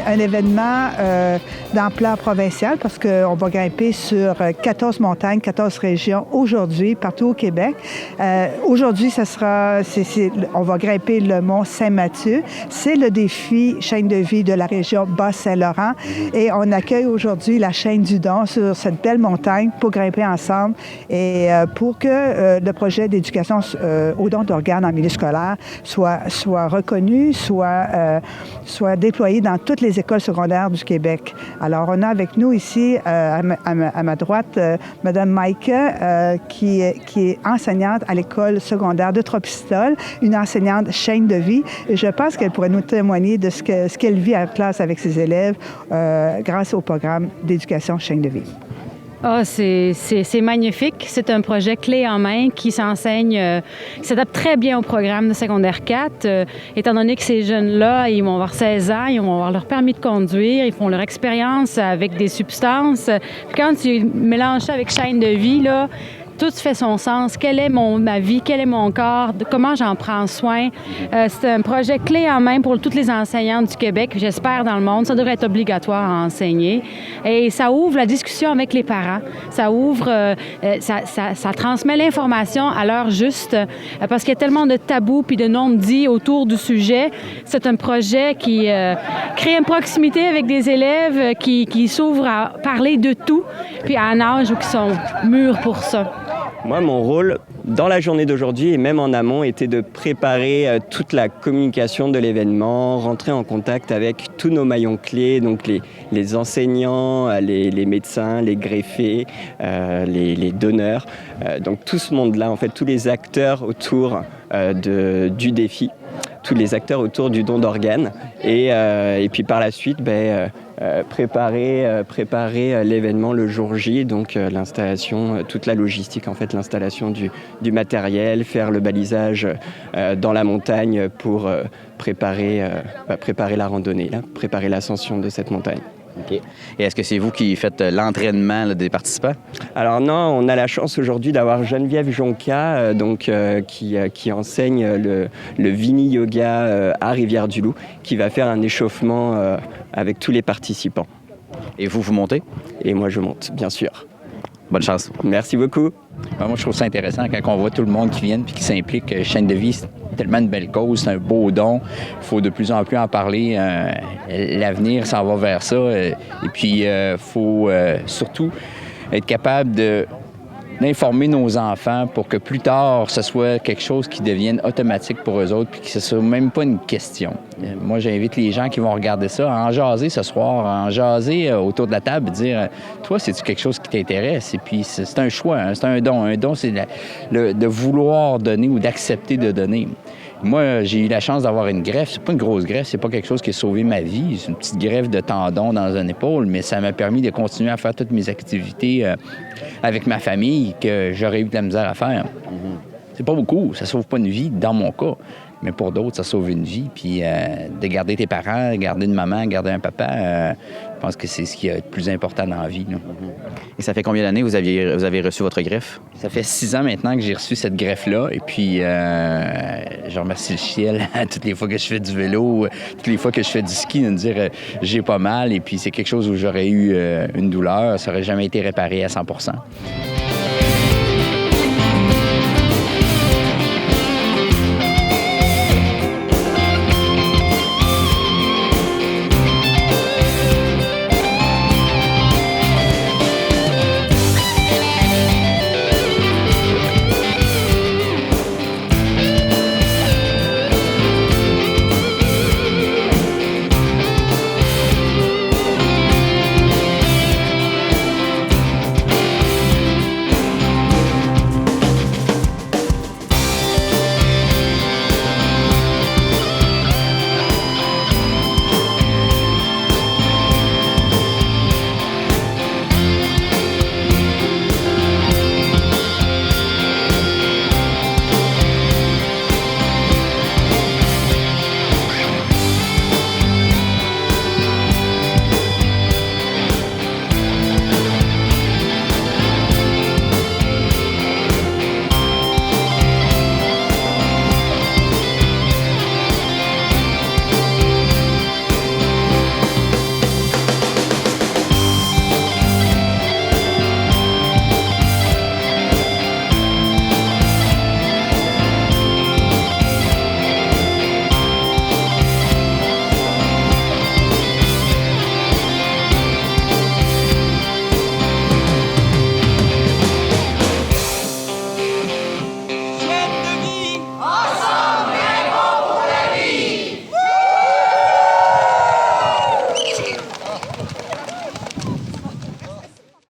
un événement d'ampleur provinciale parce qu'on va grimper sur 14 montagnes, 14 régions aujourd'hui, partout au Québec. Aujourd'hui, on va grimper le mont Saint-Mathieu. C'est le défi chaîne de vie de la région Bas-Saint-Laurent. Et on accueille aujourd'hui la chaîne du don sur cette belle montagne pour grimper ensemble et pour que le projet d'éducation au don d'organes en milieu scolaire soit reconnu, soit déployé dans toutes les écoles secondaires du Québec. Alors, on a avec nous ici, à ma droite, Mme Maïka, qui est enseignante à l'école secondaire de Trois-Pistoles, une enseignante chaîne de vie. Et je pense qu'elle pourrait nous témoigner de ce qu'elle vit en classe avec ses élèves grâce au programme d'éducation chaîne de vie. Ah, c'est magnifique. C'est un projet clé en main qui s'enseigne, qui s'adapte très bien au programme de secondaire 4. Étant donné que ces jeunes-là, ils vont avoir 16 ans, ils vont avoir leur permis de conduire, ils font leur expérience avec des substances. Puis quand tu mélanges ça avec chaîne de vie, là, tout fait son sens. Quelle est ma vie? Quel est mon corps? Comment j'en prends soin? C'est un projet clé en main pour toutes les enseignantes du Québec, j'espère dans le monde. Ça devrait être obligatoire à enseigner. Et ça ouvre la discussion avec les parents. Ça ouvre, ça transmet l'information à l'heure juste, parce qu'il y a tellement de tabous puis de non-dits autour du sujet. C'est un projet qui crée une proximité avec des élèves qui s'ouvrent à parler de tout, puis à un âge où ils sont mûrs pour ça. Moi, mon rôle dans la journée d'aujourd'hui et même en amont était de préparer toute la communication de l'événement, rentrer en contact avec tous nos maillons clés, donc les enseignants, les médecins, les greffés, les donneurs. Donc tout ce monde-là, en fait, tous les acteurs autour du défi, tous les acteurs autour du don d'organes. Et puis par la suite, préparer l'événement le jour J, donc l'installation, toute la logistique, en fait, l'installation du matériel, faire le balisage dans la montagne pour préparer la randonnée, préparer l'ascension de cette montagne. OK. Et est-ce que c'est vous qui faites l'entraînement des participants? Alors non, on a la chance aujourd'hui d'avoir Geneviève Jonca, qui enseigne le Vini Yoga à Rivière-du-Loup, qui va faire un échauffement avec tous les participants. Et vous montez? Et moi, je monte, bien sûr. Bonne chance. Merci beaucoup. Moi, je trouve ça intéressant quand on voit tout le monde qui vient et qui s'implique. Chaîne de vie, c'est tellement une belle cause, c'est un beau don. Il faut de plus en plus en parler. L'avenir s'en va vers ça. Et puis, il faut surtout être capable d'informer nos enfants pour que plus tard, ce soit quelque chose qui devienne automatique pour eux autres puis que ce soit même pas une question. Moi, j'invite les gens qui vont regarder ça à en jaser ce soir, à en jaser autour de la table et dire « Toi, c'est-tu quelque chose qui t'intéresse? » Et puis, c'est un choix, hein, c'est un don. Un don, c'est de vouloir donner ou d'accepter de donner. Moi, j'ai eu la chance d'avoir une greffe. C'est pas une grosse greffe, c'est pas quelque chose qui a sauvé ma vie. C'est une petite greffe de tendon dans une épaule, mais ça m'a permis de continuer à faire toutes mes activités avec ma famille que j'aurais eu de la misère à faire. C'est pas beaucoup, ça sauve pas une vie dans mon cas. Mais pour d'autres, ça sauve une vie. Puis de garder tes parents, garder une maman, garder un papa, je pense que c'est ce qui est le plus important dans la vie. Là. Et ça fait combien d'années que vous avez reçu votre greffe? Ça fait 6 ans maintenant que j'ai reçu cette greffe-là. Et puis, je remercie le ciel toutes les fois que je fais du vélo, toutes les fois que je fais du ski, de me dire j'ai pas mal. Et puis, c'est quelque chose où j'aurais eu une douleur. Ça n'aurait jamais été réparé à 100%.